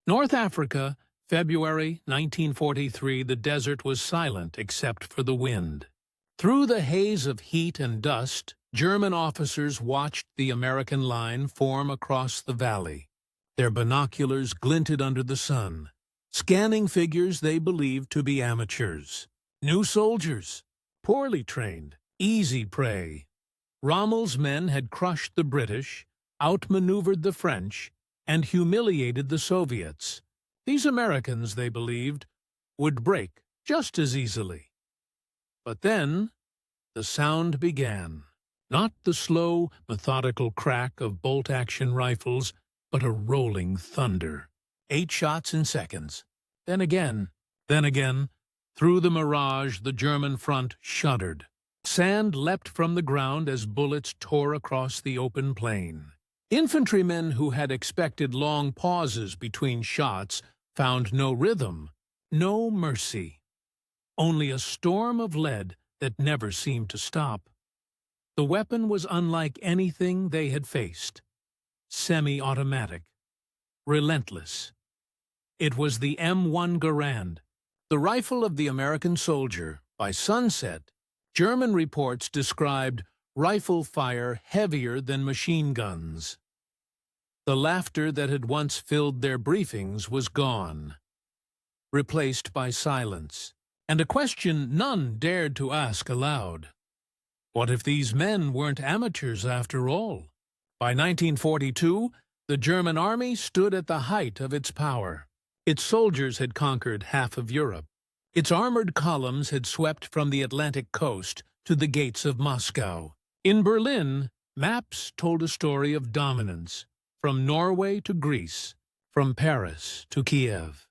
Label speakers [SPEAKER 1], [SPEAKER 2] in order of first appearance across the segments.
[SPEAKER 1] North Africa, February 1943, the desert was silent except for the wind. Through the haze of heat and dust, German officers watched the American line form across the valley. Their binoculars glinted under the sun, scanning figures they believed to be amateurs. New soldiers, poorly trained, easy prey. Rommel's men had crushed the British, outmaneuvered the French, and humiliated the Soviets. These Americans, they believed, would break just as easily. But then, the sound began. Not the slow, methodical crack of bolt-action rifles, but a rolling thunder. 8 shots in seconds. Then again. Through the mirage, the German front shuddered. Sand leapt from the ground as bullets tore across the open plain. Infantrymen who had expected long pauses between shots found no rhythm, no mercy. Only a storm of lead that never seemed to stop. The weapon was unlike anything they had faced. Semi-automatic. Relentless. It was the M1 Garand, the rifle of the American soldier. By sunset, German reports described rifle fire heavier than machine guns. The laughter that had once filled their briefings was gone, replaced by silence, and a question none dared to ask aloud. What if these men weren't amateurs after all? By 1942, the German army stood at the height of its power. Its soldiers had conquered half of Europe. Its armored columns had swept from the Atlantic coast to the gates of Moscow. In Berlin, maps told a story of dominance, from Norway to Greece, from Paris to Kiev.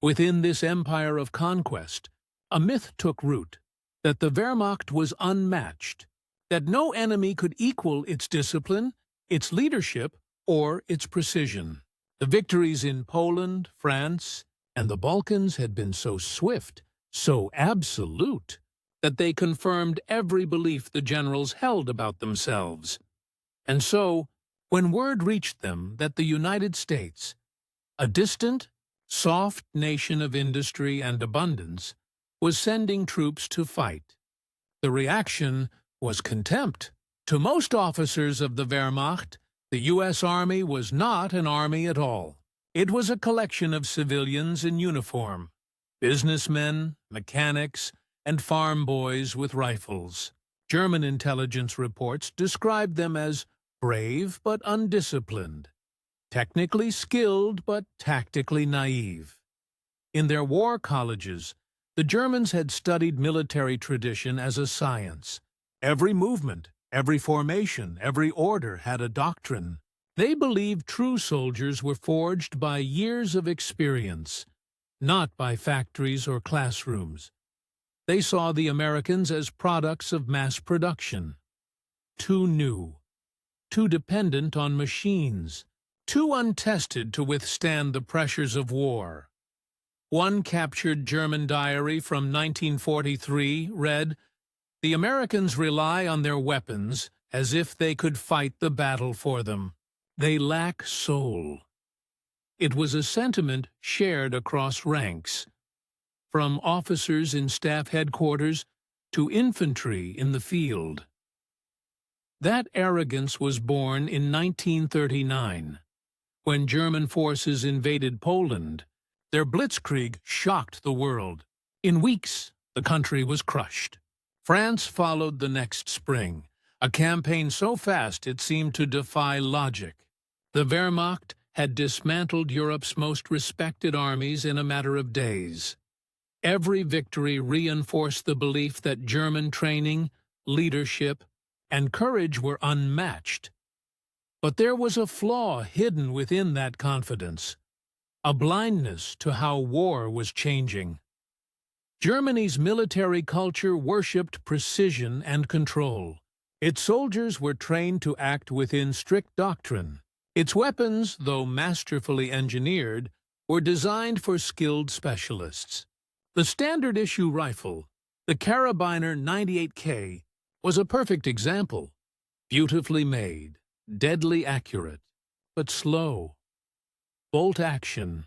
[SPEAKER 1] Within this empire of conquest, a myth took root, that the Wehrmacht was unmatched, that no enemy could equal its discipline, its leadership, or its precision. The victories in Poland, France, and the Balkans had been so swift, so absolute, that they confirmed every belief the generals held about themselves. And so, when word reached them that the United States, a distant, soft nation of industry and abundance, was sending troops to fight, the reaction was contempt. To most officers of the Wehrmacht, the U.S. Army was not an army at all. It was a collection of civilians in uniform, businessmen, mechanics, and farm boys with rifles. German intelligence reports described them as brave but undisciplined, technically skilled but tactically naive. In their war colleges, the Germans had studied military tradition as a science. Every movement, every formation, every order had a doctrine. They believed true soldiers were forged by years of experience, not by factories or classrooms. They saw the Americans as products of mass production. Too new, too dependent on machines, too untested to withstand the pressures of war. One captured German diary from 1943 read, "The Americans rely on their weapons as if they could fight the battle for them. They lack soul." It was a sentiment shared across ranks, from officers in staff headquarters to infantry in the field. That arrogance was born in 1939, when German forces invaded Poland. Their blitzkrieg shocked the world. In weeks, the country was crushed. France followed the next spring, a campaign so fast it seemed to defy logic. The Wehrmacht had dismantled Europe's most respected armies in a matter of days. Every victory reinforced the belief that German training, leadership, and courage were unmatched. But there was a flaw hidden within that confidence, a blindness to how war was changing. Germany's military culture worshipped precision and control. Its soldiers were trained to act within strict doctrine. Its weapons, though masterfully engineered, were designed for skilled specialists. The standard-issue rifle, the Karabiner 98K, was a perfect example. Beautifully made, deadly accurate, but slow. bolt action,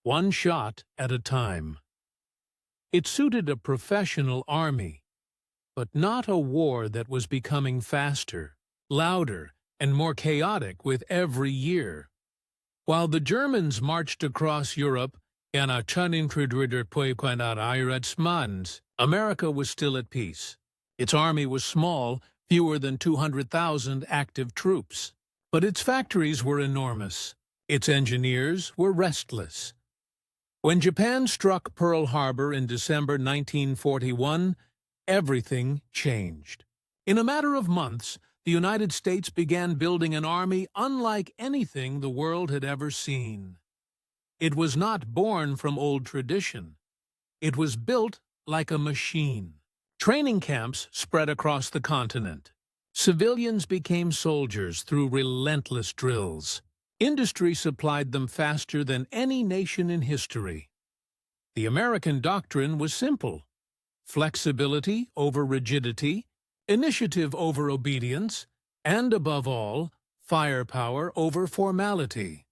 [SPEAKER 1] one shot at a time. It suited a professional army, but not a war that was becoming faster, louder, and more chaotic with every year. While the Germans marched across Europe, America was still at peace. Its army was small, fewer than 200,000 active troops. But its factories were enormous. Its engineers were restless. When Japan struck Pearl Harbor in December 1941, everything changed. In a matter of months, the United States began building an army unlike anything the world had ever seen. It was not born from old tradition. It was built like a machine. Training camps spread across the continent. Civilians became soldiers through relentless drills. Industry supplied them faster than any nation in history. The American doctrine was simple: flexibility over rigidity, initiative over obedience, and above all, firepower over formality.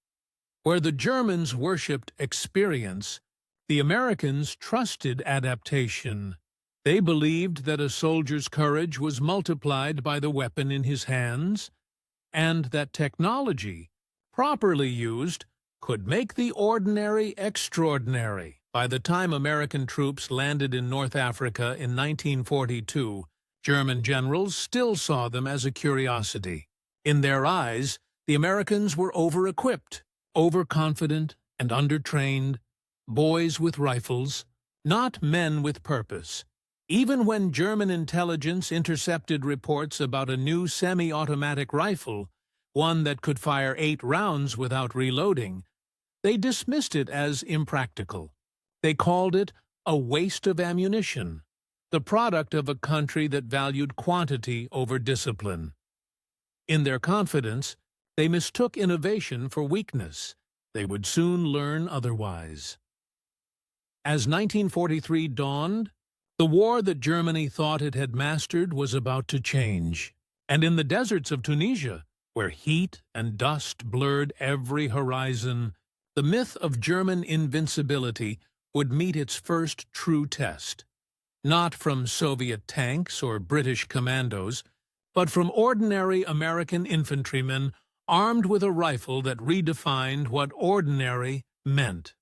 [SPEAKER 1] Where the Germans worshipped experience, the Americans trusted adaptation. They believed that a soldier's courage was multiplied by the weapon in his hands, and that technology, properly used, could make the ordinary extraordinary. By the time American troops landed in North Africa in 1942, German generals still saw them as a curiosity. In their eyes, the Americans were over-equipped, overconfident, and undertrained, boys with rifles, not men with purpose. Even when German intelligence intercepted reports about a new semi-automatic rifle, one that could fire 8 rounds without reloading, they dismissed it as impractical. They called it a waste of ammunition, the product of a country that valued quantity over discipline. In their confidence, they mistook innovation for weakness. They would soon learn otherwise. As 1943 dawned, the war that Germany thought it had mastered was about to change. And in the deserts of Tunisia, where heat and dust blurred every horizon, the myth of German invincibility would meet its first true test. Not from Soviet tanks or British commandos, but from ordinary American infantrymen armed with a rifle that redefined what ordinary meant.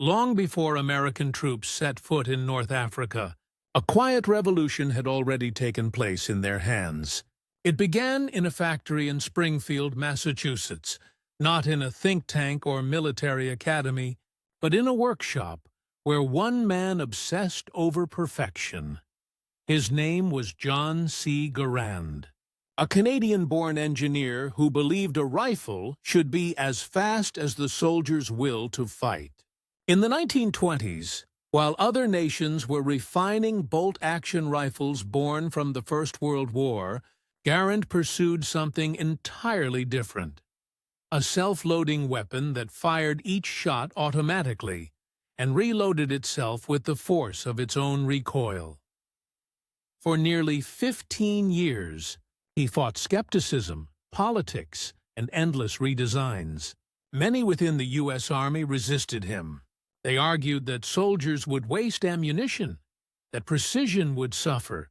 [SPEAKER 1] Long before American troops set foot in North Africa, a quiet revolution had already taken place in their hands. It began in a factory in Springfield, Massachusetts, not in a think tank or military academy, but in a workshop where one man obsessed over perfection. His name was John C. Garand, a Canadian-born engineer who believed a rifle should be as fast as the soldier's will to fight. In the 1920s, while other nations were refining bolt-action rifles born from the First World War, Garand pursued something entirely different. A self-loading weapon that fired each shot automatically and reloaded itself with the force of its own recoil. For nearly 15 years, he fought skepticism, politics, and endless redesigns. Many within the U.S. Army resisted him. They argued that soldiers would waste ammunition, that precision would suffer,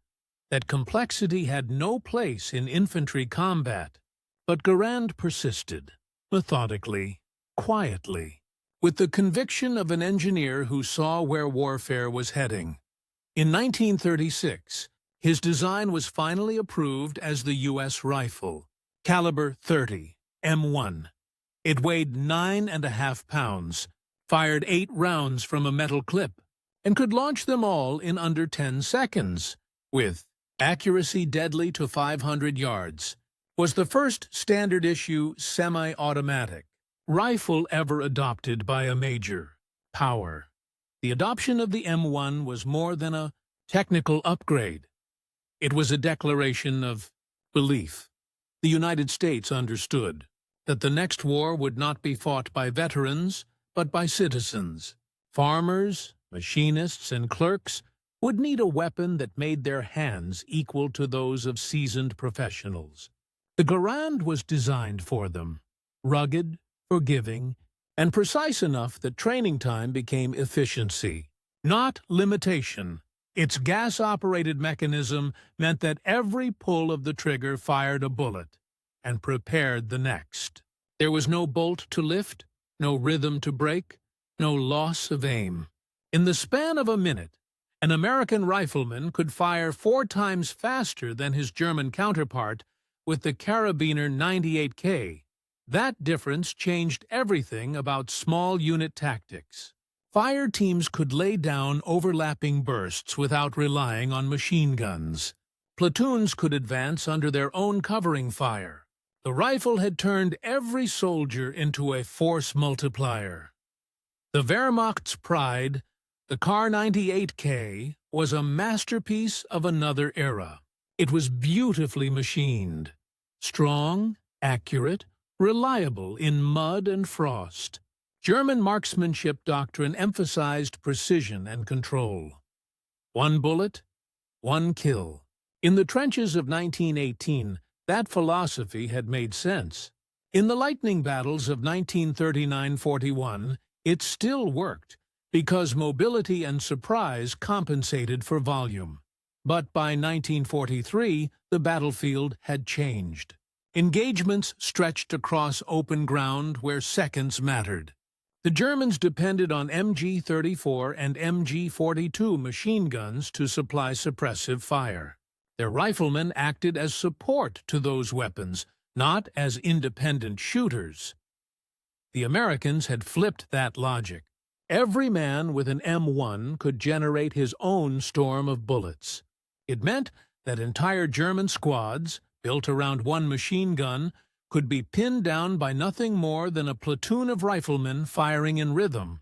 [SPEAKER 1] that complexity had no place in infantry combat. But Garand persisted, methodically, quietly, with the conviction of an engineer who saw where warfare was heading. In 1936, his design was finally approved as the U.S. rifle, caliber .30, M1. It weighed 9.5 pounds, fired 8 rounds from a metal clip, and could launch them all in under 10 seconds, with accuracy deadly to 500 yards, was the first standard-issue semi-automatic rifle ever adopted by a major power. The adoption of the M1 was more than a technical upgrade. It was a declaration of belief. The United States understood that the next war would not be fought by veterans, but by citizens. Farmers, machinists, and clerks would need a weapon that made their hands equal to those of seasoned professionals. The Garand was designed for them. Rugged, forgiving, and precise enough that training time became efficiency, not limitation. Its gas-operated mechanism meant that every pull of the trigger fired a bullet and prepared the next. There was no bolt to lift, no rhythm to break, no loss of aim. In the span of a minute, an American rifleman could fire 4 times faster than his German counterpart with the Carabiner 98K. That difference changed everything about small unit tactics. Fire teams could lay down overlapping bursts without relying on machine guns. Platoons could advance under their own covering fire. The rifle had turned every soldier into a force multiplier. The Wehrmacht's pride, the Kar 98K, was a masterpiece of another era. It was beautifully machined, strong, accurate, reliable in mud and frost. German marksmanship doctrine emphasized precision and control. 1 bullet, 1 kill. In the trenches of 1918, that philosophy had made sense. In the lightning battles of 1939–41, it still worked, because mobility and surprise compensated for volume. But by 1943, the battlefield had changed. Engagements stretched across open ground where seconds mattered. The Germans depended on MG-34 and MG-42 machine guns to supply suppressive fire. Their riflemen acted as support to those weapons, not as independent shooters. The Americans had flipped that logic. Every man with an M1 could generate his own storm of bullets. It meant that entire German squads, built around 1 machine gun, could be pinned down by nothing more than a platoon of riflemen firing in rhythm.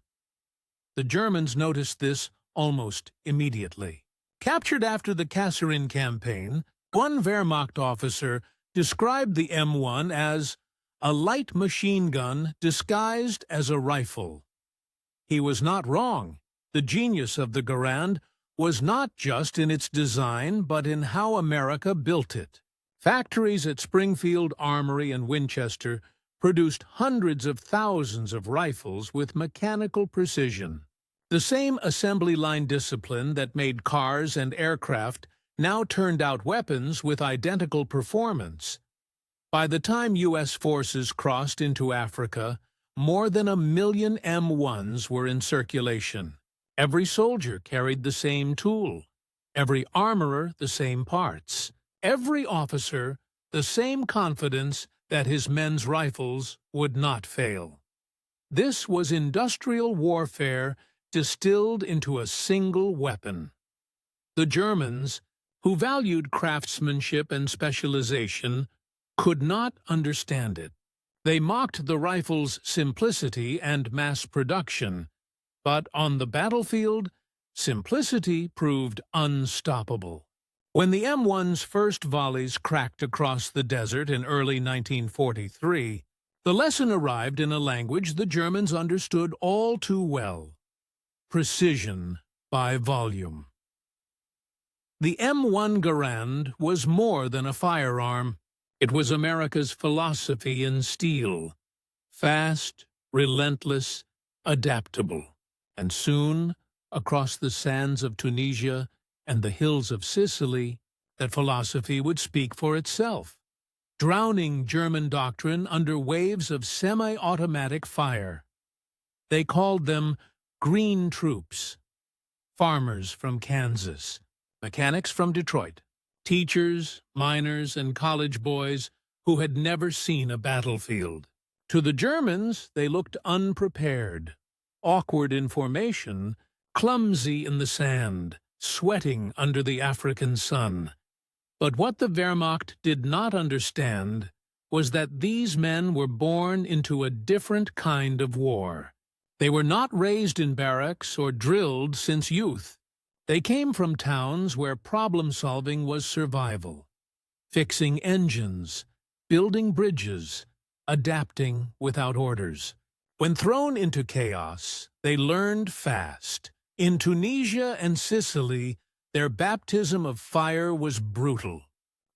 [SPEAKER 1] The Germans noticed this almost immediately. Captured after the Kasserine campaign, one Wehrmacht officer described the M1 as a light machine gun disguised as a rifle. He was not wrong. The genius of the Garand was not just in its design, but in how America built it. Factories at Springfield Armory and Winchester produced hundreds of thousands of rifles with mechanical precision. The same assembly line discipline that made cars and aircraft now turned out weapons with identical performance. By the time U.S. forces crossed into Africa, more than 1 million M1s were in circulation. Every soldier carried the same tool, every armorer the same parts, every officer the same confidence that his men's rifles would not fail. This was industrial warfare distilled into a single weapon. The Germans, who valued craftsmanship and specialization, could not understand it. They mocked the rifle's simplicity and mass production, but on the battlefield, simplicity proved unstoppable. When the M1's first volleys cracked across the desert in early 1943, the lesson arrived in a language the Germans understood all too well: precision by volume. The M1 Garand was more than a firearm. It was America's philosophy in steel: fast, relentless, adaptable. And soon, across the sands of Tunisia and the hills of Sicily, that philosophy would speak for itself, drowning German doctrine under waves of semi-automatic fire. They called them green troops: farmers from Kansas, mechanics from Detroit, teachers, miners, and college boys who had never seen a battlefield. To the Germans, they looked unprepared, awkward in formation, clumsy in the sand, sweating under the African sun. But what the Wehrmacht did not understand was that these men were born into a different kind of war. They were not raised in barracks or drilled since youth. They came from towns where problem-solving was survival, fixing engines, building bridges, adapting without orders. When thrown into chaos, they learned fast. In Tunisia and Sicily, their baptism of fire was brutal.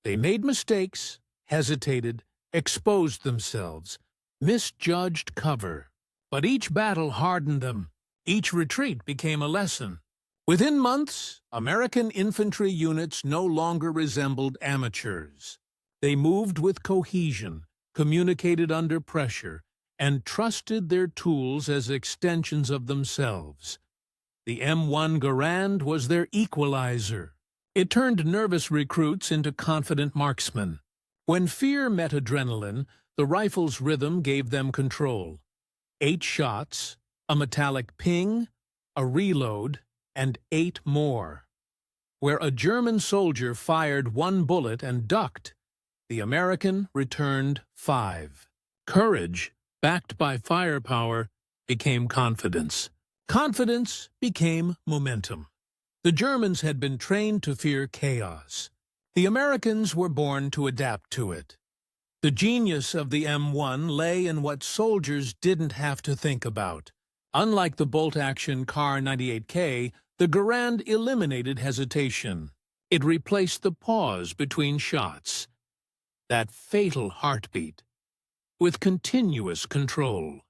[SPEAKER 1] They made mistakes, hesitated, exposed themselves, misjudged cover. But each battle hardened them. Each retreat became a lesson. Within months, American infantry units no longer resembled amateurs. They moved with cohesion, communicated under pressure, and trusted their tools as extensions of themselves. The M1 Garand was their equalizer. It turned nervous recruits into confident marksmen. When fear met adrenaline, the rifle's rhythm gave them control. 8 shots, a metallic ping, a reload, and 8 more. Where a German soldier fired 1 bullet and ducked, the American returned 5. Courage, backed by firepower, became confidence. Confidence became momentum. The Germans had been trained to fear chaos. The Americans were born to adapt to it. The genius of the M1 lay in what soldiers didn't have to think about. Unlike the bolt-action Kar 98K, the Garand eliminated hesitation. It replaced the pause between shots, that fatal heartbeat, with continuous control.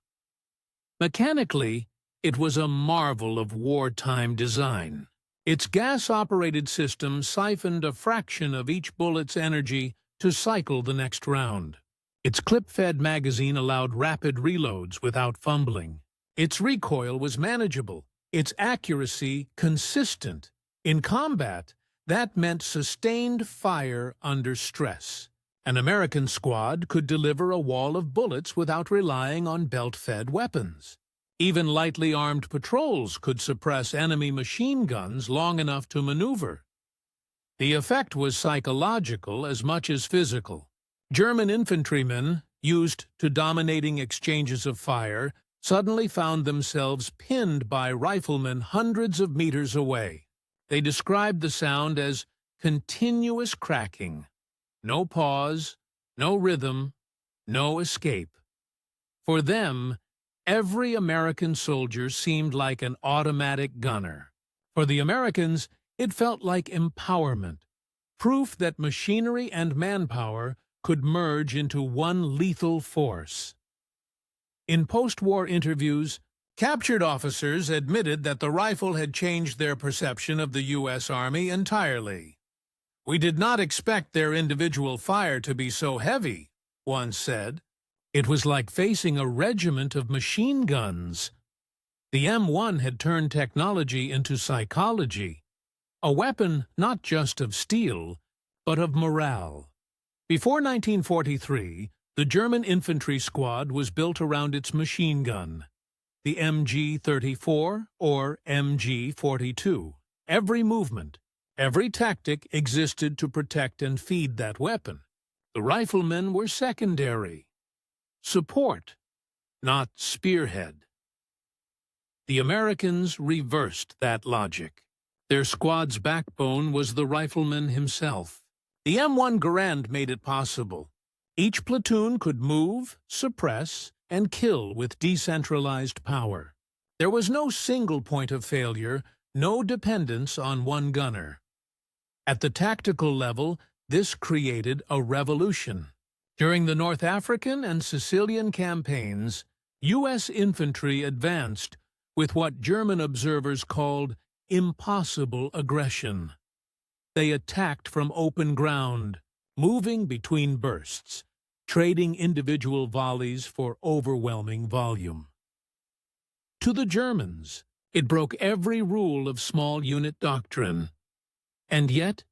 [SPEAKER 1] Mechanically, it was a marvel of wartime design. Its gas-operated system siphoned a fraction of each bullet's energy to cycle the next round. Its clip-fed magazine allowed rapid reloads without fumbling. Its recoil was manageable, its accuracy consistent. In combat, that meant sustained fire under stress. An American squad could deliver a wall of bullets without relying on belt-fed weapons. Even lightly armed patrols could suppress enemy machine guns long enough to maneuver. The effect was psychological as much as physical. German infantrymen, used to dominating exchanges of fire, suddenly found themselves pinned by riflemen hundreds of meters away. They described the sound as continuous cracking. No pause, no rhythm, no escape. For them, every American soldier seemed like an automatic gunner. For the Americans, it felt like empowerment, proof that machinery and manpower could merge into one lethal force. In post-war interviews, captured officers admitted that the rifle had changed their perception of the U.S. Army entirely. "We did not expect their individual fire to be so heavy," one said. "It was like facing a regiment of machine guns." The M1 had turned technology into psychology, a weapon not just of steel, but of morale. Before 1943, the German infantry squad was built around its machine gun, the MG-34 or MG-42. Every movement, every tactic existed to protect and feed that weapon. The riflemen were secondary. Support, not spearhead. The Americans reversed that logic. Their squad's backbone was the rifleman himself. The M1 Garand made it possible. Each platoon could move, suppress, and kill with decentralized power. There was no single point of failure, no dependence on one gunner. At the tactical level, this created a revolution. During the North African and Sicilian campaigns, U.S. infantry advanced with what German observers called impossible aggression. They attacked from open ground, moving between bursts, trading individual volleys for overwhelming volume. To the Germans, it broke every rule of small unit doctrine. And yet,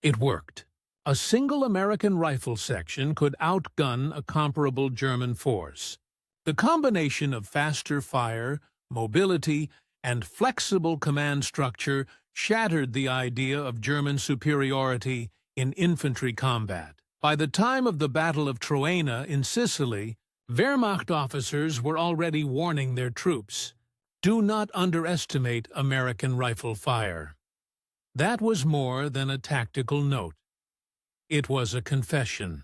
[SPEAKER 1] it worked. A single American rifle section could outgun a comparable German force. The combination of faster fire, mobility, and flexible command structure shattered the idea of German superiority in infantry combat. By the time of the Battle of Troina in Sicily, Wehrmacht officers were already warning their troops, "Do not underestimate American rifle fire." That was more than a tactical note. It was a confession.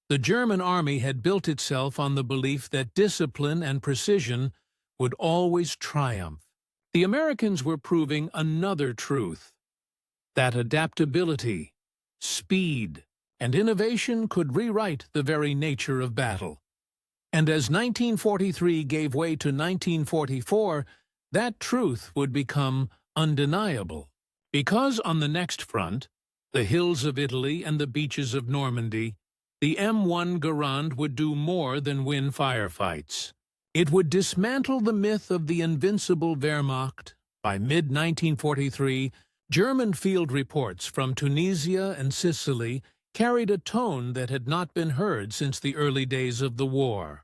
[SPEAKER 1] The German army had built itself on the belief that discipline and precision would always triumph. The Americans were proving another truth, that adaptability, speed, and innovation could rewrite the very nature of battle. And as 1943 gave way to 1944, that truth would become undeniable. Because on the next front, the hills of Italy and the beaches of Normandy, the M1 Garand would do more than win firefights. It would dismantle the myth of the invincible Wehrmacht. By mid-1943, German field reports from Tunisia and Sicily carried a tone that had not been heard since the early days of the war.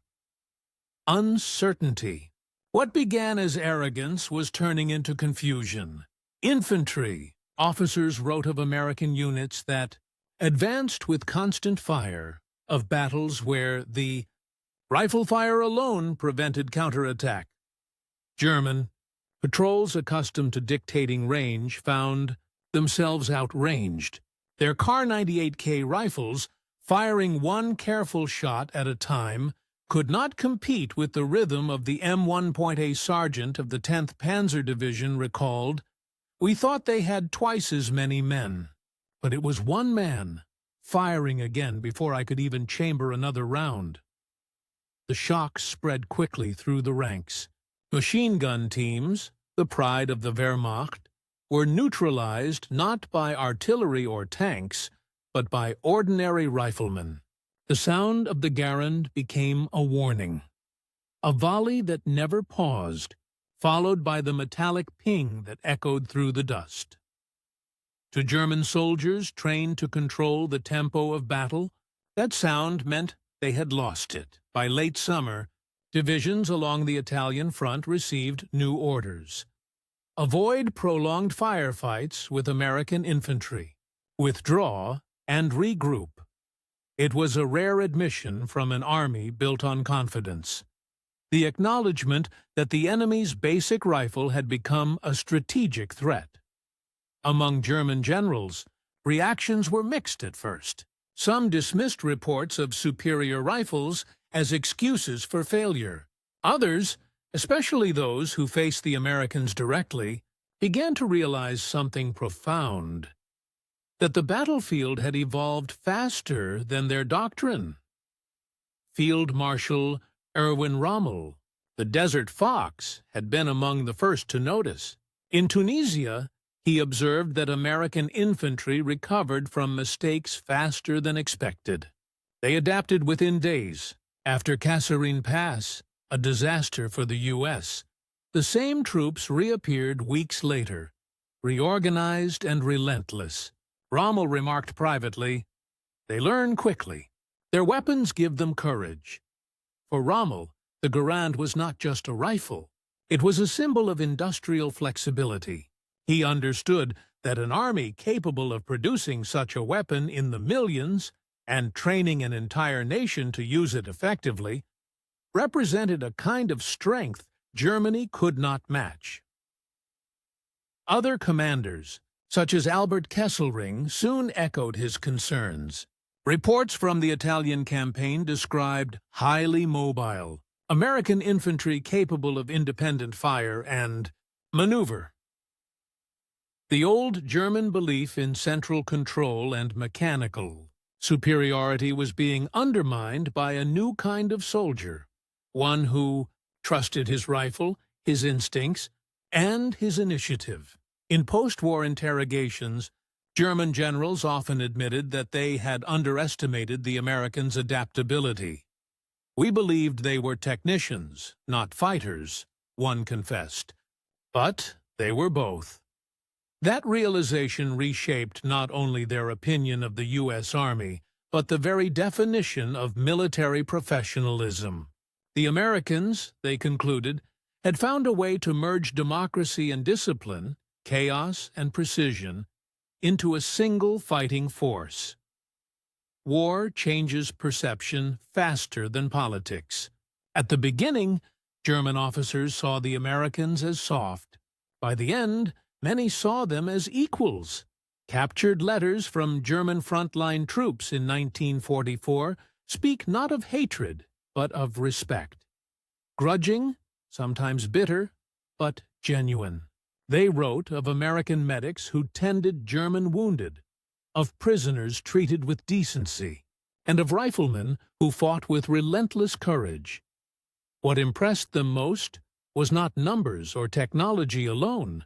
[SPEAKER 1] Uncertainty. What began as arrogance was turning into confusion. Infantry. Officers wrote of American units that advanced with constant fire, of battles where the rifle fire alone prevented counterattack. German. Patrols accustomed to dictating range found themselves outranged. Their Kar 98K rifles, firing one careful shot at a time, could not compete with the rhythm of the M1. A sergeant of the 10th Panzer Division recalled, "We thought they had twice as many men, but it was one man, firing again before I could even chamber another round." The shock spread quickly through the ranks. Machine gun teams, the pride of the Wehrmacht, were neutralized not by artillery or tanks, but by ordinary riflemen. The sound of the Garand became a warning. A volley that never paused, followed by the metallic ping that echoed through the dust. To German soldiers trained to control the tempo of battle, that sound meant they had lost it. By late summer, divisions along the Italian front received new orders. Avoid prolonged firefights with American infantry. Withdraw and regroup. It was a rare admission from an army built on confidence. The acknowledgement that the enemy's basic rifle had become a strategic threat. Among German generals, reactions were mixed at first. Some dismissed reports of superior rifles as excuses for failure. Others, especially those who faced the Americans directly, began to realize something profound: that the battlefield had evolved faster than their doctrine. Field Marshal Erwin Rommel, the Desert Fox, had been among the first to notice. In Tunisia, he observed that American infantry recovered from mistakes faster than expected. They adapted within days. After Kasserine Pass, a disaster for the U.S., the same troops reappeared weeks later, reorganized and relentless. Rommel remarked privately, "They learn quickly. Their weapons give them courage." For Rommel, the Garand was not just a rifle. It was a symbol of industrial flexibility. He understood that an army capable of producing such a weapon in the millions and training an entire nation to use it effectively represented a kind of strength Germany could not match. Other commanders, such as Albert Kesselring, soon echoed his concerns. Reports from the Italian campaign described highly mobile, American infantry capable of independent fire and maneuver. The old German belief in central control and mechanical superiority was being undermined by a new kind of soldier, one who trusted his rifle, his instincts, and his initiative. In post-war interrogations, German generals often admitted that they had underestimated the Americans' adaptability. "We believed they were technicians, not fighters," one confessed. But they were both. That realization reshaped not only their opinion of the U.S. Army, but the very definition of military professionalism. The Americans, they concluded, had found a way to merge democracy and discipline, chaos and precision, into a single fighting force. War changes perception faster than politics. At the beginning, German officers saw the Americans as soft. By the end, many saw them as equals. Captured letters from German frontline troops in 1944 speak not of hatred, but of respect. Grudging, sometimes bitter, but genuine. They wrote of American medics who tended German wounded, of prisoners treated with decency, and of riflemen who fought with relentless courage. What impressed them most was not numbers or technology alone,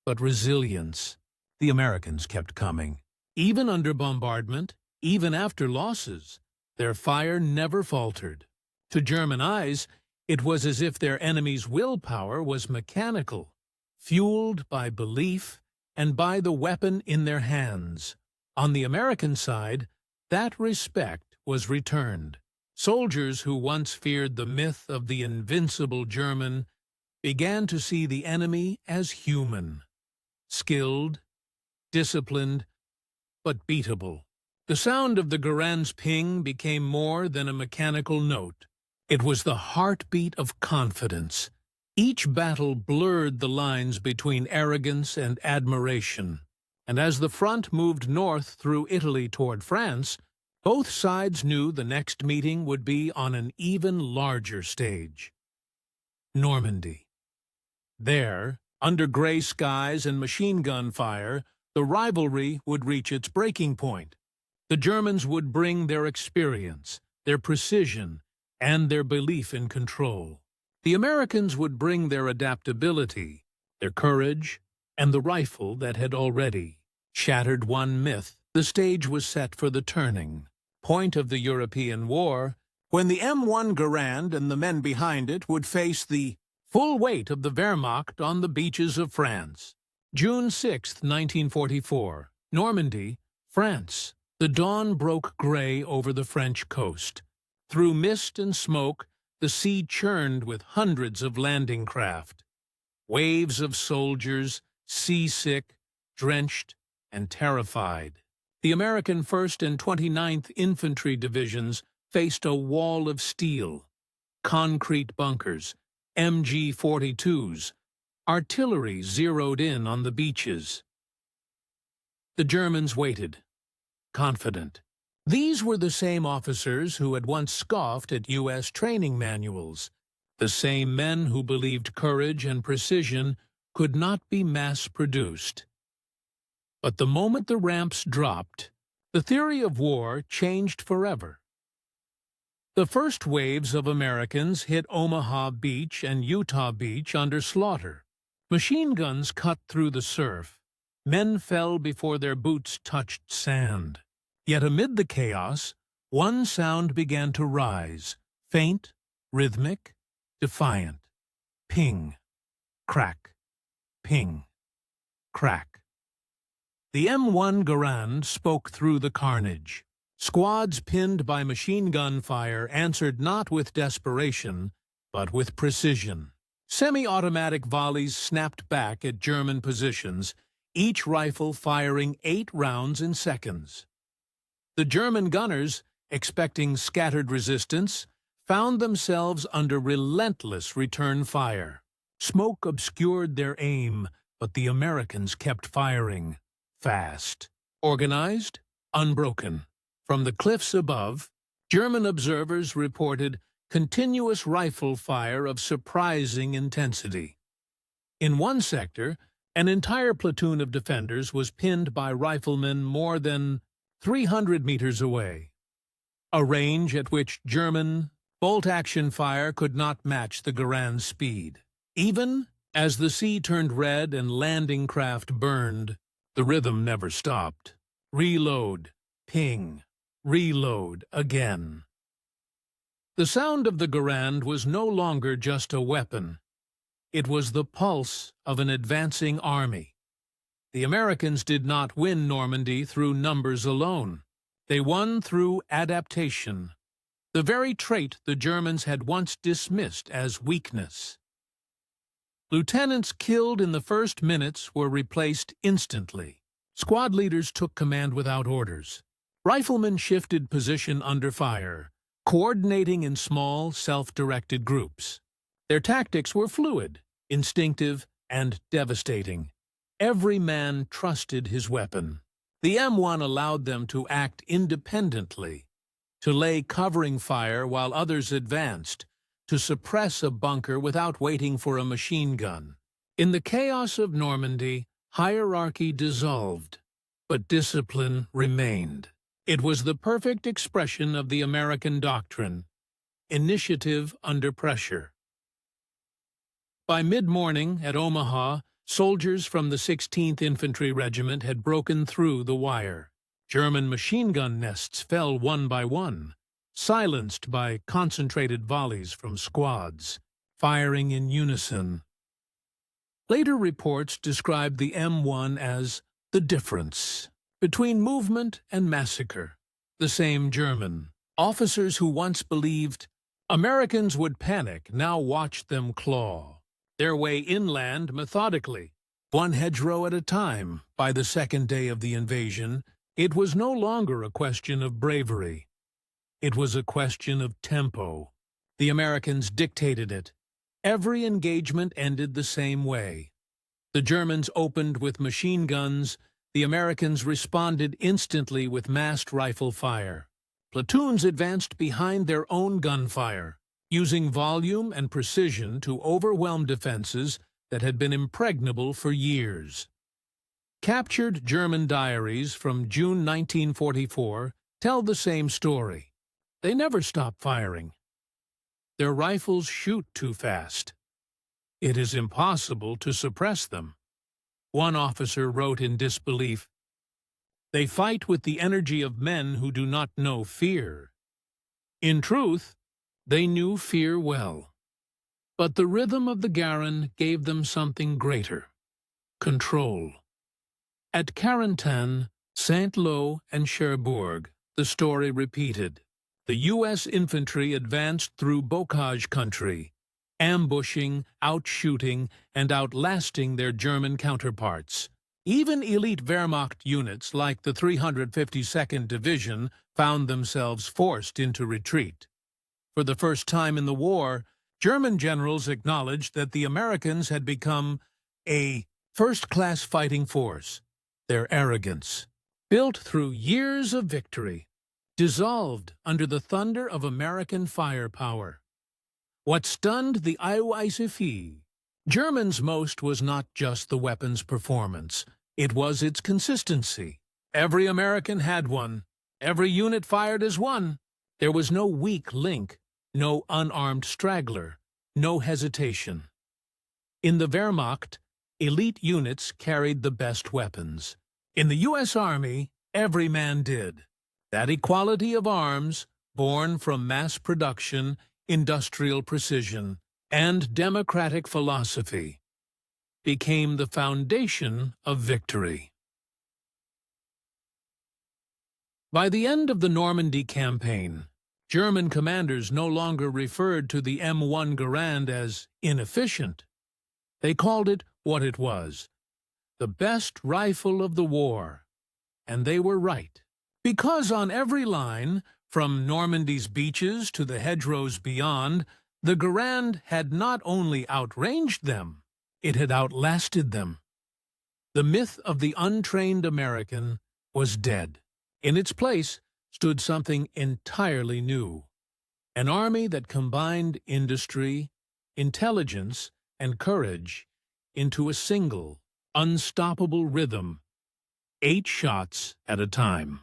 [SPEAKER 1] but resilience. The Americans kept coming. Even under bombardment, even after losses, their fire never faltered. To German eyes, it was as if their enemy's willpower was mechanical, fueled by belief and by the weapon in their hands. On the American side, that respect was returned. Soldiers who once feared the myth of the invincible German began to see the enemy as human, skilled, disciplined, but beatable. The sound of the Garand's ping became more than a mechanical note. It was the heartbeat of confidence. Each battle blurred the lines between arrogance and admiration, and as the front moved north through Italy toward France, both sides knew the next meeting would be on an even larger stage. Normandy. There, under gray skies and machine gun fire, the rivalry would reach its breaking point. The Germans would bring their experience, their precision, and their belief in control. The Americans would bring their adaptability, their courage, and the rifle that had already shattered one myth. The stage was set for the turning point of the European war, when the M1 Garand and the men behind it would face the full weight of the Wehrmacht on the beaches of France. June 6, 1944, Normandy, France. The dawn broke gray over the French coast. Through mist and smoke, the sea churned with hundreds of landing craft. Waves of soldiers, seasick, drenched, and terrified. The American 1st and 29th Infantry Divisions faced a wall of steel, concrete bunkers, MG-42s, artillery zeroed in on the beaches. The Germans waited, confident. These were the same officers who had once scoffed at U.S. training manuals, the same men who believed courage and precision could not be mass-produced. But the moment the ramps dropped, the theory of war changed forever. The first waves of Americans hit Omaha Beach and Utah Beach under slaughter. Machine guns cut through the surf. Men fell before their boots touched sand. Yet amid the chaos, one sound began to rise, faint, rhythmic, defiant. Ping, crack, ping, crack. The M1 Garand spoke through the carnage. Squads pinned by machine gun fire answered not with desperation, but with precision. Semi-automatic volleys snapped back at German positions, each rifle firing 8 rounds in seconds. The German gunners, expecting scattered resistance, found themselves under relentless return fire. Smoke obscured their aim, but the Americans kept firing. Fast, organized, unbroken. From the cliffs above, German observers reported continuous rifle fire of surprising intensity. In one sector, an entire platoon of defenders was pinned by riflemen more than 300 meters away, a range at which German bolt-action fire could not match the Garand's speed. Even as the sea turned red and landing craft burned, the rhythm never stopped. Reload, ping, reload again. The sound of the Garand was no longer just a weapon. It was the pulse of an advancing army. The Americans did not win Normandy through numbers alone. They won through adaptation, the very trait the Germans had once dismissed as weakness. Lieutenants killed in the first minutes were replaced instantly. Squad leaders took command without orders. Riflemen shifted position under fire, coordinating in small, self-directed groups. Their tactics were fluid, instinctive, and devastating. Every man trusted his weapon. The M1 allowed them to act independently, to lay covering fire while others advanced, to suppress a bunker without waiting for a machine gun. In the chaos of Normandy, hierarchy dissolved, but discipline remained. It was the perfect expression of the American doctrine: initiative under pressure. By mid-morning at Omaha, soldiers from the 16th Infantry Regiment had broken through the wire. German machine gun nests fell one by one, silenced by concentrated volleys from squads, firing in unison. Later reports described the M1 as the difference between movement and massacre. The same German. Officers who once believed Americans would panic now watched them claw their way inland methodically, one hedgerow at a time. By the second day of the invasion, it was no longer a question of bravery. It was a question of tempo. The Americans dictated it. Every engagement ended the same way. The Germans opened with machine guns. The Americans responded instantly with massed rifle fire. Platoons advanced behind their own gunfire, using volume and precision to overwhelm defenses that had been impregnable for years. Captured German diaries from June 1944 tell the same story. They never stop firing. Their rifles shoot too fast. It is impossible to suppress them. One officer wrote in disbelief, "They fight with the energy of men who do not know fear." In truth, they knew fear well. But the rhythm of the Garand gave them something greater: control. At Carentan, Saint-Lô, and Cherbourg, the story repeated. The U.S. infantry advanced through bocage country, ambushing, outshooting, and outlasting their German counterparts. Even elite Wehrmacht units like the 352nd Division found themselves forced into retreat. For the first time in the war, German generals acknowledged that the Americans had become a first-class fighting force. Their arrogance, built through years of victory, dissolved under the thunder of American firepower. What stunned the Eiweiße Germans most was not just the weapon's performance, it was its consistency. Every American had one. Every unit fired as one. There was no weak link, no unarmed straggler, no hesitation. In the Wehrmacht, elite units carried the best weapons. In the U.S. Army, every man did. That equality of arms, born from mass production, industrial precision, and democratic philosophy, became the foundation of victory. By the end of the Normandy campaign, German commanders no longer referred to the M1 Garand as inefficient. They called it what it was: the best rifle of the war. And they were right. Because on every line, from Normandy's beaches to the hedgerows beyond, the Garand had not only outranged them, it had outlasted them. The myth of the untrained American was dead. In its place stood something entirely new: an army that combined industry, intelligence, and courage into a single, unstoppable rhythm, 8 shots at a time.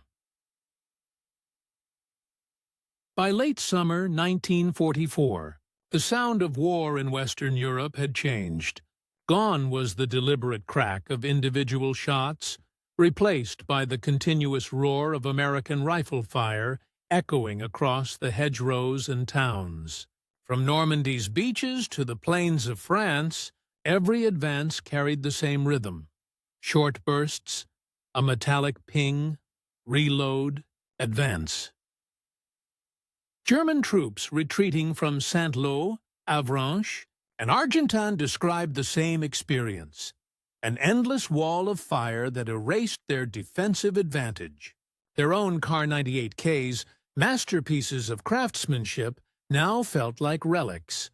[SPEAKER 1] By late summer 1944, the sound of war in Western Europe had changed. Gone was the deliberate crack of individual shots, replaced by the continuous roar of American rifle fire echoing across the hedgerows and towns. From Normandy's beaches to the plains of France, every advance carried the same rhythm: short bursts, a metallic ping, reload, advance. German troops retreating from Saint-Lô, Outranged, and Argentan described the same experience: an endless wall of fire that erased their defensive advantage. Their own Kar-98Ks, masterpieces of craftsmanship, now felt like relics.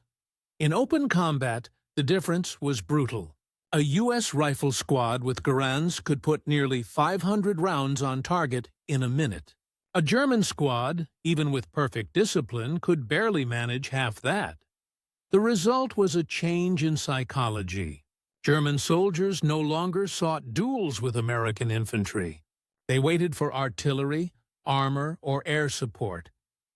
[SPEAKER 1] In open combat, the difference was brutal. A U.S. rifle squad with Garands could put nearly 500 rounds on target in a minute. A German squad, even with perfect discipline, could barely manage half that. The result was a change in psychology. German soldiers no longer sought duels with American infantry. They waited for artillery, armor, or air support.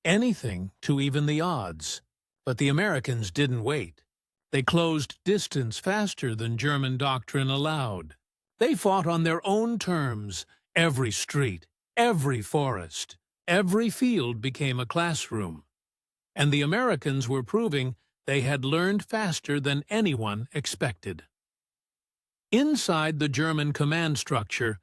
[SPEAKER 1] Anything to even the odds. But the Americans didn't wait. They closed distance faster than German doctrine allowed. They fought on their own terms. Every street, every forest, every field became a classroom. And the Americans were proving they had learned faster than anyone expected. Inside the German command structure,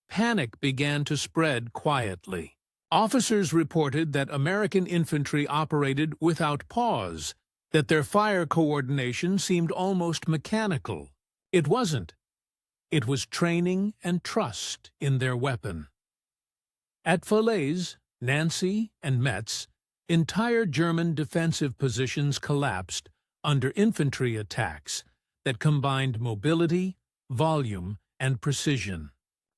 [SPEAKER 1] panic began to spread quietly. Officers reported that American infantry operated without pause, that their fire coordination seemed almost mechanical. It wasn't. It was training and trust in their weapon. At Falaise, Nancy, and Metz, entire German defensive positions collapsed under infantry attacks that combined mobility, volume, and precision.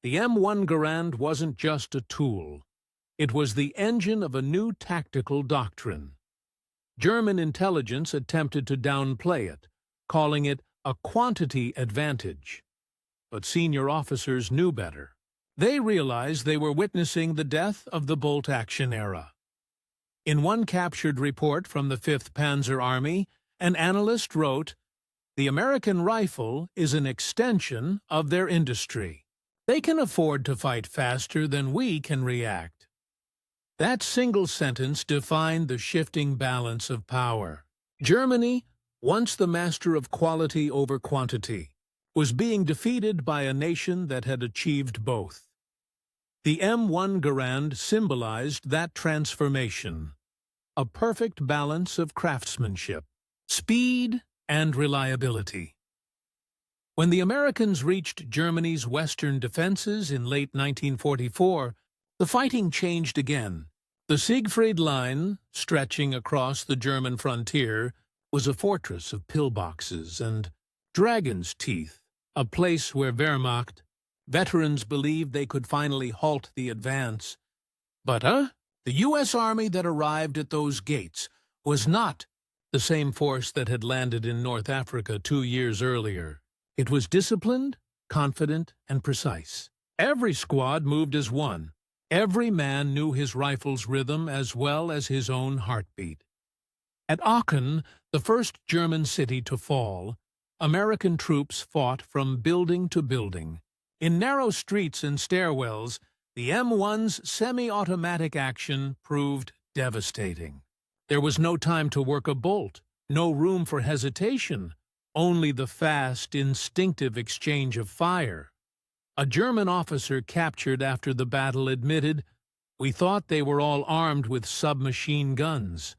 [SPEAKER 1] The M1 Garand wasn't just a tool. It was the engine of a new tactical doctrine. German intelligence attempted to downplay it, calling it a quantity advantage. But senior officers knew better. They realized they were witnessing the death of the bolt-action era. In one captured report from the 5th Panzer Army, an analyst wrote, "The American rifle is an extension of their industry. They can afford to fight faster than we can react." That single sentence defined the shifting balance of power. Germany, once the master of quality over quantity, was being defeated by a nation that had achieved both. The M1 Garand symbolized that transformation, a perfect balance of craftsmanship, speed, and reliability. When the Americans reached Germany's western defenses in late 1944, the fighting changed again. The Siegfried Line, stretching across the German frontier, was a fortress of pillboxes and dragon's teeth, a place where Wehrmacht veterans believed they could finally halt the advance. But the U.S. Army that arrived at those gates was not the same force that had landed in North Africa 2 years earlier. It was disciplined, confident, and precise. Every squad moved as one. Every man knew his rifle's rhythm as well as his own heartbeat. At Aachen, the first German city to fall, American troops fought from building to building. In narrow streets and stairwells, the M1's semi-automatic action proved devastating. There was no time to work a bolt, no room for hesitation, only the fast, instinctive exchange of fire. A German officer captured after the battle admitted, "We thought they were all armed with submachine guns.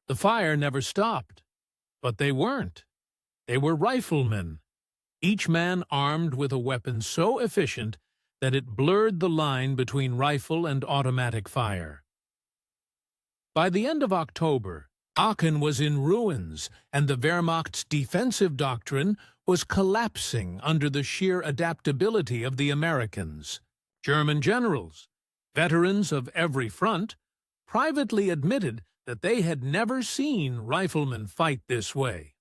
[SPEAKER 1] The fire never stopped." But they weren't. They were riflemen, each man armed with a weapon so efficient that it blurred the line between rifle and automatic fire. By the end of October, Aachen was in ruins, and the Wehrmacht's defensive doctrine was collapsing under the sheer adaptability of the Americans. German generals, veterans of every front, privately admitted that they had never seen riflemen fight this way.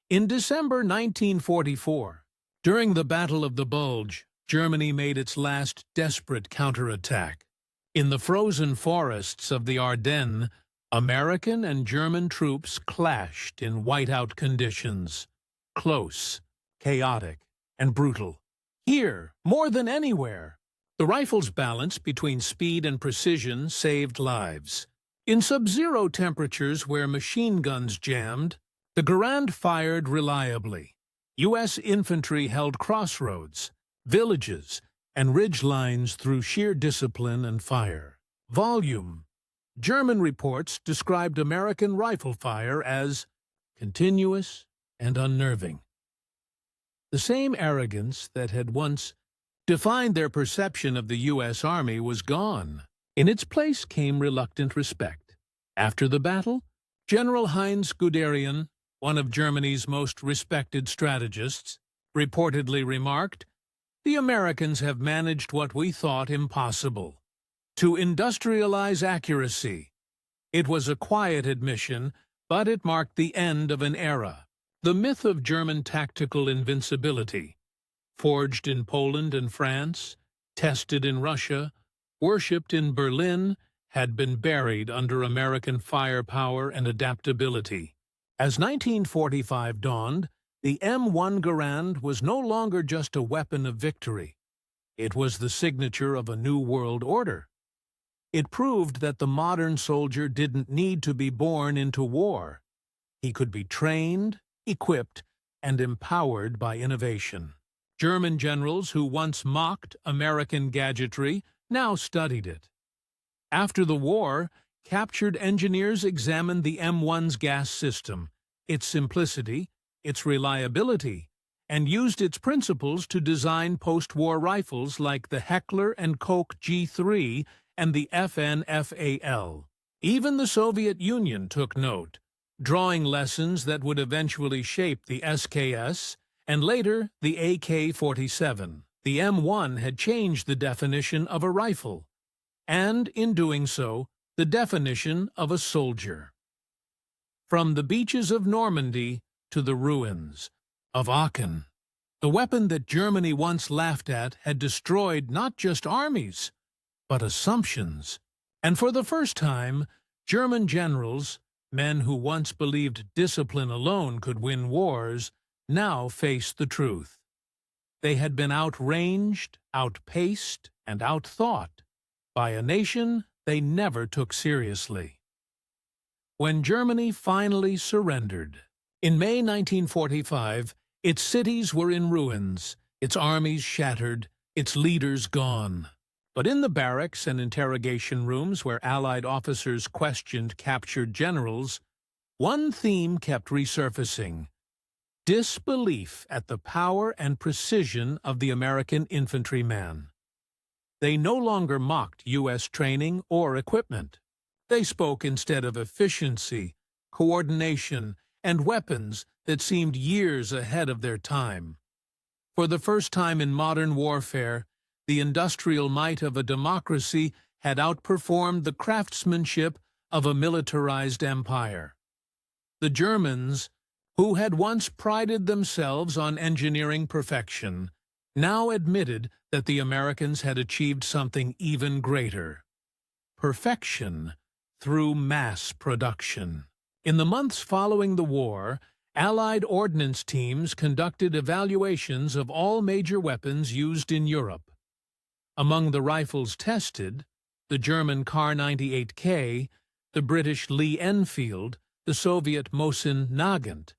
[SPEAKER 1] In December 1944, during the Battle of the Bulge, Germany made its last desperate counterattack. In the frozen forests of the Ardennes, American and German troops clashed in whiteout conditions. Close, chaotic, and brutal. Here, more than anywhere, the rifle's balance between speed and precision saved lives. In sub-zero temperatures where machine guns jammed, the Garand fired reliably. U.S. infantry held crossroads, villages, and ridge lines through sheer discipline and fire. Volume. German reports described American rifle fire as continuous and unnerving. The same arrogance that had once defined their perception of the U.S. Army was gone. In its place came reluctant respect. After the battle, General Heinz Guderian, one of Germany's most respected strategists, reportedly remarked, "The Americans have managed what we thought impossible, to industrialize accuracy." It was a quiet admission, but it marked the end of an era. The myth of German tactical invincibility, forged in Poland and France, tested in Russia, worshipped in Berlin, had been buried under American firepower and adaptability. As 1945 dawned, the M1 Garand was no longer just a weapon of victory. It was the signature of a new world order. It proved that the modern soldier didn't need to be born into war. He could be trained, equipped, and empowered by innovation. German generals who once mocked American gadgetry now studied it. After the war, captured engineers examined the M1's gas system, its simplicity, its reliability, and used its principles to design post-war rifles like the Heckler & Koch G3 and the FN-FAL. Even the Soviet Union took note, drawing lessons that would eventually shape the SKS and later the AK-47. The M1 had changed the definition of a rifle, and, in doing so, the definition of a soldier. From the beaches of Normandy to the ruins of Aachen, the weapon that Germany once laughed at had destroyed not just armies, but assumptions. And for the first time, German generals, men who once believed discipline alone could win wars, now faced the truth. They had been outranged, outpaced, and outthought by a nation they never took seriously. When Germany finally surrendered, in May 1945, its cities were in ruins, its armies shattered, its leaders gone. But in the barracks and interrogation rooms where Allied officers questioned captured generals, one theme kept resurfacing: disbelief at the power and precision of the American infantryman. They no longer mocked U.S. training or equipment. They spoke instead of efficiency, coordination, and weapons that seemed years ahead of their time. For the first time in modern warfare, the industrial might of a democracy had outperformed the craftsmanship of a militarized empire. The Germans, who had once prided themselves on engineering perfection, now admitted that the Americans had achieved something even greater: perfection through mass production. In the months following the war, Allied ordnance teams conducted evaluations of all major weapons used in Europe. Among the rifles tested, the German Kar-98K, the British Lee Enfield, the Soviet Mosin Nagant,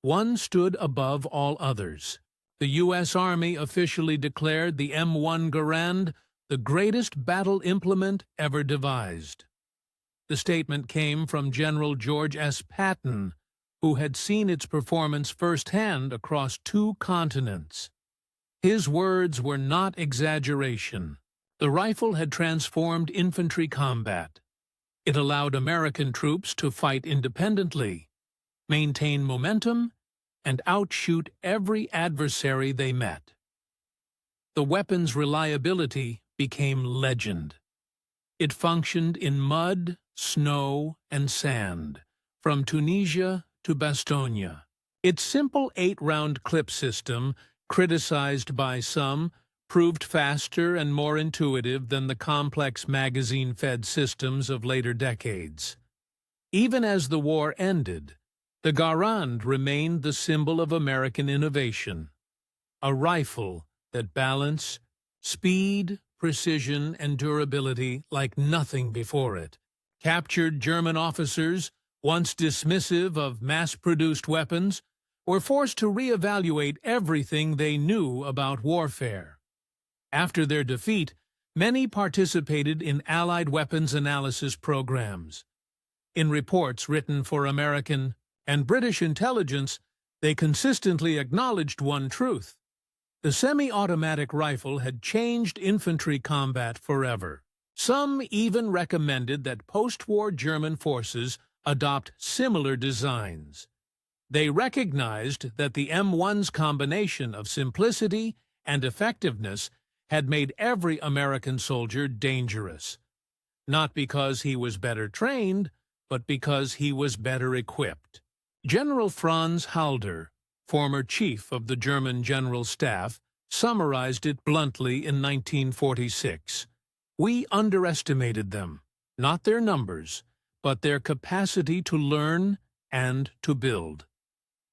[SPEAKER 1] one stood above all others. The U.S. Army officially declared the M1 Garand the greatest battle implement ever devised. The statement came from General George S. Patton, who had seen its performance firsthand across 2 continents. His words were not exaggeration. The rifle had transformed infantry combat. It allowed American troops to fight independently, maintain momentum, and outshoot every adversary they met. The weapon's reliability became legend. It functioned in mud, snow, and sand, from Tunisia to Bastogne. Its simple 8-round clip system, criticized by some, proved faster and more intuitive than the complex magazine-fed systems of later decades. Even as the war ended, the Garand remained the symbol of American innovation, a rifle that balanced speed, precision, and durability like nothing before it. Captured German officers, once dismissive of mass-produced weapons, were forced to reevaluate everything they knew about warfare. After their defeat, many participated in Allied weapons analysis programs. In reports written for American and British intelligence, they consistently acknowledged one truth: the semi-automatic rifle had changed infantry combat forever. Some even recommended that post-war German forces adopt similar designs. They recognized that the M1's combination of simplicity and effectiveness had made every American soldier dangerous, not because he was better trained, but because he was better equipped. General Franz Halder, former chief of the German General Staff, summarized it bluntly in 1946. We underestimated them, not their numbers, but their capacity to learn and to build.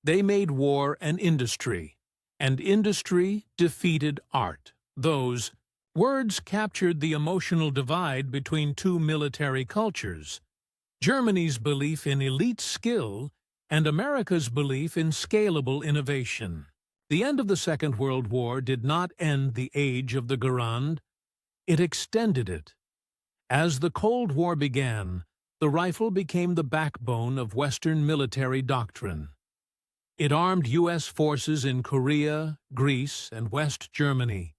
[SPEAKER 1] They made war an industry, and industry defeated art. Those words captured the emotional divide between two military cultures: Germany's belief in elite skill and America's belief in scalable innovation. The end of the Second World War did not end the age of the Garand, it extended it. As the Cold War began, the rifle became the backbone of Western military doctrine. It armed U.S. forces in Korea, Greece, and West Germany,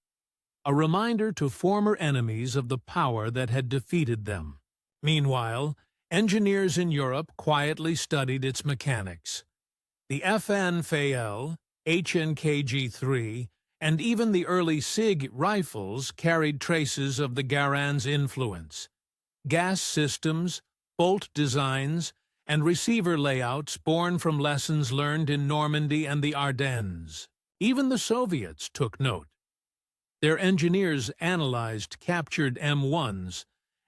[SPEAKER 1] a reminder to former enemies of the power that had defeated them. Meanwhile, engineers in Europe quietly studied its mechanics. The FN-FAL, HNKG-3, and even the early SIG rifles carried traces of the Garand's influence. Gas systems, bolt designs, and receiver layouts born from lessons learned in Normandy and the Ardennes. Even the Soviets took note. Their engineers analyzed captured M1s,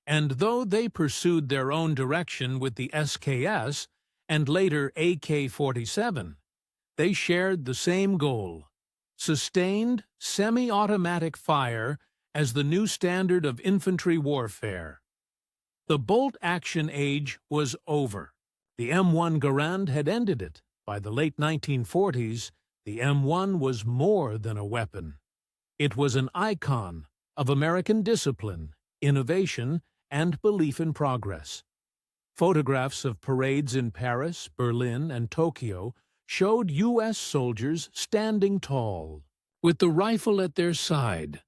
[SPEAKER 1] and though they pursued their own direction with the SKS and later AK-47, they shared the same goal: sustained, semi-automatic fire as the new standard of infantry warfare. The bolt-action age was over. The M1 Garand had ended it. By the late 1940s, the M1 was more than a weapon. It was an icon of American discipline, innovation, and belief in progress. Photographs of parades in Paris, Berlin, and Tokyo showed U.S. soldiers standing tall, with the rifle at their side,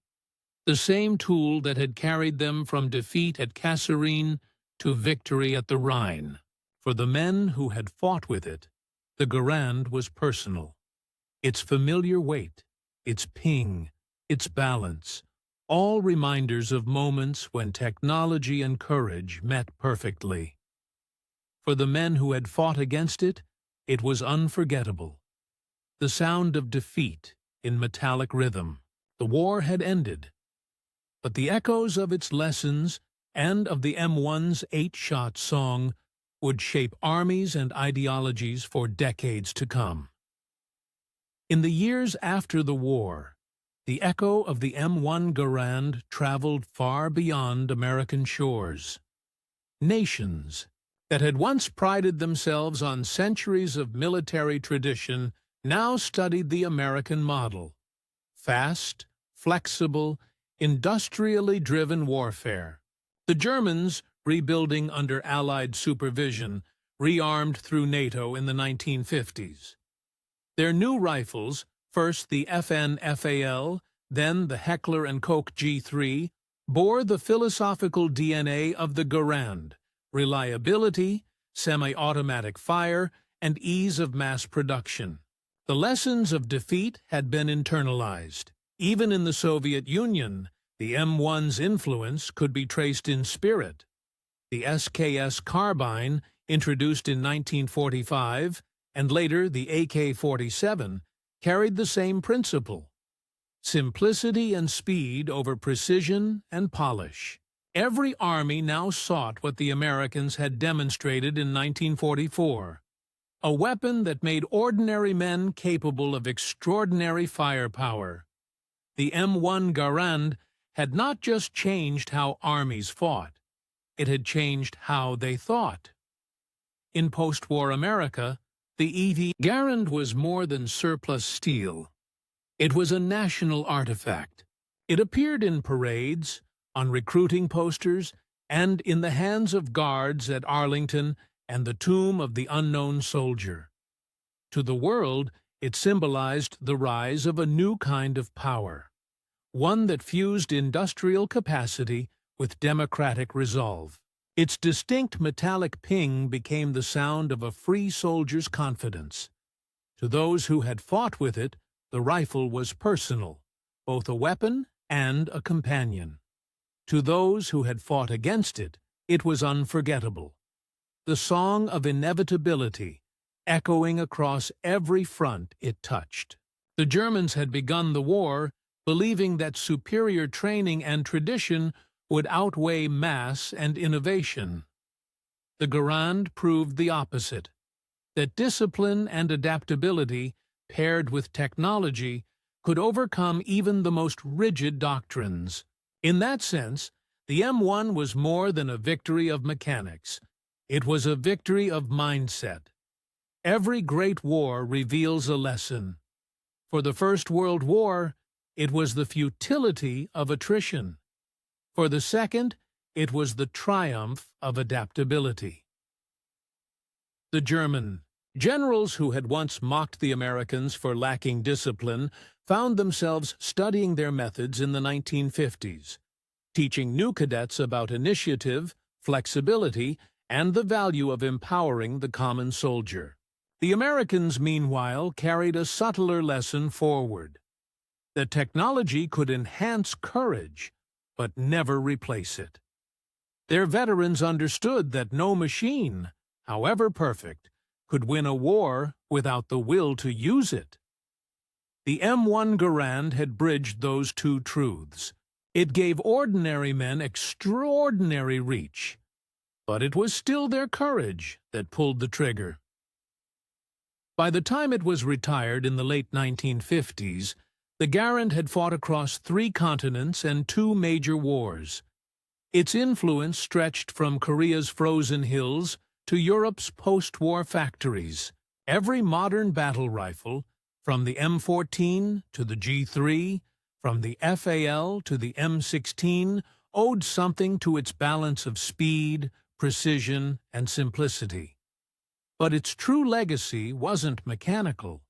[SPEAKER 1] the same tool that had carried them from defeat at Kasserine to victory at the Rhine. For the men who had fought with it, the Garand was personal. Its familiar weight, its ping, its balance, all reminders of moments when technology and courage met perfectly. For the men who had fought against it, it was unforgettable. The sound of defeat in metallic rhythm. The war had ended, but the echoes of its lessons and of the M1's outshot song would shape armies and ideologies for decades to come. In the years after the war, the echo of the M1 Garand traveled far beyond American shores. Nations that had once prided themselves on centuries of military tradition now studied the American model: fast, flexible, industrially driven warfare. The Germans, rebuilding under Allied supervision, rearmed through NATO in the 1950s. Their new rifles, first the FN-FAL, then the Heckler & Koch G3, bore the philosophical DNA of the Garand: reliability, semi-automatic fire, and ease of mass production. The lessons of defeat had been internalized. Even in the Soviet Union, the M1's influence could be traced in spirit. The SKS carbine, introduced in 1945, and later the AK-47, carried the same principle: simplicity and speed over precision and polish. Every army now sought what the Americans had demonstrated in 1944, a weapon that made ordinary men capable of extraordinary firepower. The M1 Garand had not just changed how armies fought, it had changed how they thought. In post-war America, the EV Garand was more than surplus steel. It was a national artifact. It appeared in parades, on recruiting posters, and in the hands of guards at Arlington and the Tomb of the Unknown Soldier. To the world, it symbolized the rise of a new kind of power, one that fused industrial capacity with democratic resolve. Its distinct metallic ping became the sound of a free soldier's confidence. To those who had fought with it, the rifle was personal, both a weapon and a companion. To those who had fought against it, it was unforgettable. The song of inevitability, echoing across every front it touched. The Germans had begun the war believing that superior training and tradition would outweigh mass and innovation. The Garand proved the opposite, that discipline and adaptability, paired with technology, could overcome even the most rigid doctrines. In that sense, the M1 was more than a victory of mechanics. It was a victory of mindset. Every great war reveals a lesson. For the First World War, it was the futility of attrition. For the Second, it was the triumph of adaptability. The German generals who had once mocked the Americans for lacking discipline found themselves studying their methods in the 1950s, teaching new cadets about initiative, flexibility, and the value of empowering the common soldier. The Americans, meanwhile, carried a subtler lesson forward. That technology could enhance courage, but never replace it. Their veterans understood that no machine, however perfect, could win a war without the will to use it. The M1 Garand had bridged those two truths. It gave ordinary men extraordinary reach, but it was still their courage that pulled the trigger. By the time it was retired in the late 1950s, the Garand had fought across 3 continents and 2 major wars. Its influence stretched from Korea's frozen hills to Europe's post-war factories. Every modern battle rifle, from the M14 to the G3, from the FAL to the M16, owed something to its balance of speed, precision, and simplicity. But its true legacy wasn't mechanical.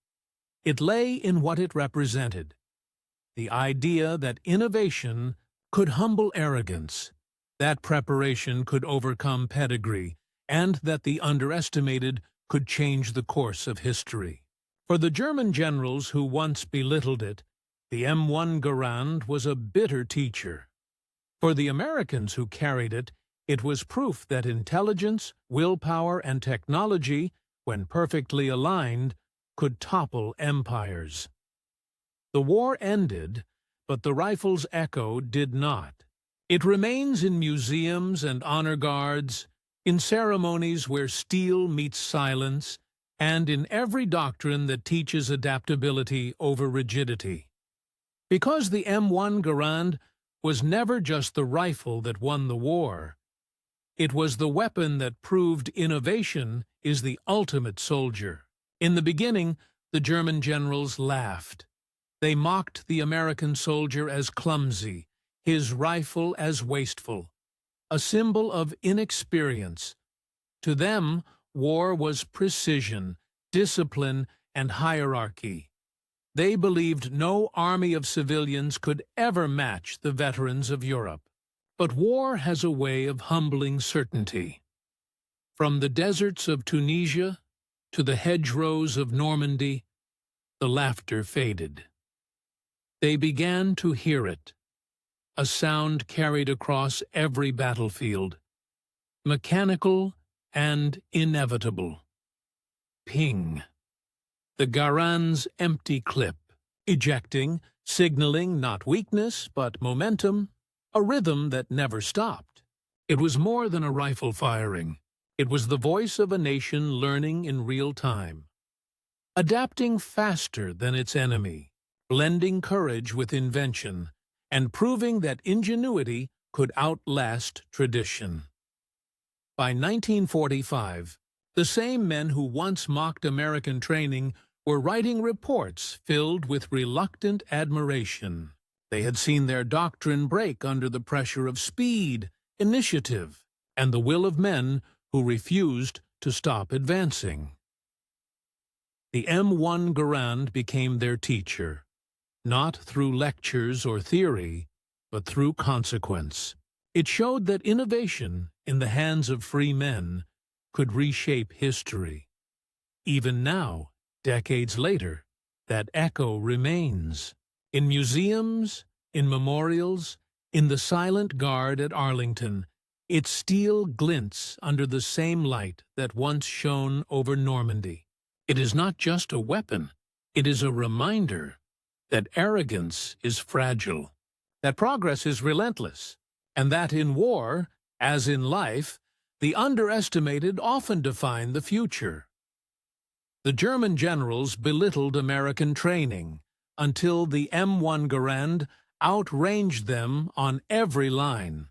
[SPEAKER 1] It lay in what it represented. The idea that innovation could humble arrogance, that preparation could overcome pedigree, and that the underestimated could change the course of history. For the German generals who once belittled it, the M1 Garand was a bitter teacher. For the Americans who carried it, it was proof that intelligence, willpower, and technology, when perfectly aligned, could topple empires. The war ended, but the rifle's echo did not. It remains in museums and honor guards, in ceremonies where steel meets silence, and in every doctrine that teaches adaptability over rigidity. Because the M1 Garand was never just the rifle that won the war. It was the weapon that proved innovation is the ultimate soldier. In the beginning, the German generals laughed. They mocked the American soldier as clumsy, his rifle as wasteful, a symbol of inexperience. To them, war was precision, discipline, and hierarchy. They believed no army of civilians could ever match the veterans of Europe. But war has a way of humbling certainty. From the deserts of Tunisia to the hedgerows of Normandy, the laughter faded. They began to hear it, a sound carried across every battlefield, mechanical and inevitable. Ping. The Garand's empty clip, ejecting, signaling not weakness but momentum, a rhythm that never stopped. It was more than a rifle firing. It was the voice of a nation learning in real time, adapting faster than its enemy, blending courage with invention, and proving that ingenuity could outlast tradition. By 1945, the same men who once mocked American training were writing reports filled with reluctant admiration. They had seen their doctrine break under the pressure of speed, initiative, and the will of men who refused to stop advancing. The M1 Garand became their teacher, not through lectures or theory, but through consequence. It showed that innovation, in the hands of free men, could reshape history. Even now, decades later, that echo remains. In museums, in memorials, in the silent guard at Arlington, its steel glints under the same light that once shone over Normandy. It is not just a weapon, it is a reminder that arrogance is fragile, that progress is relentless, and that in war, as in life, the underestimated often define the future. The German generals belittled American training until the M1 Garand outranged them on every line.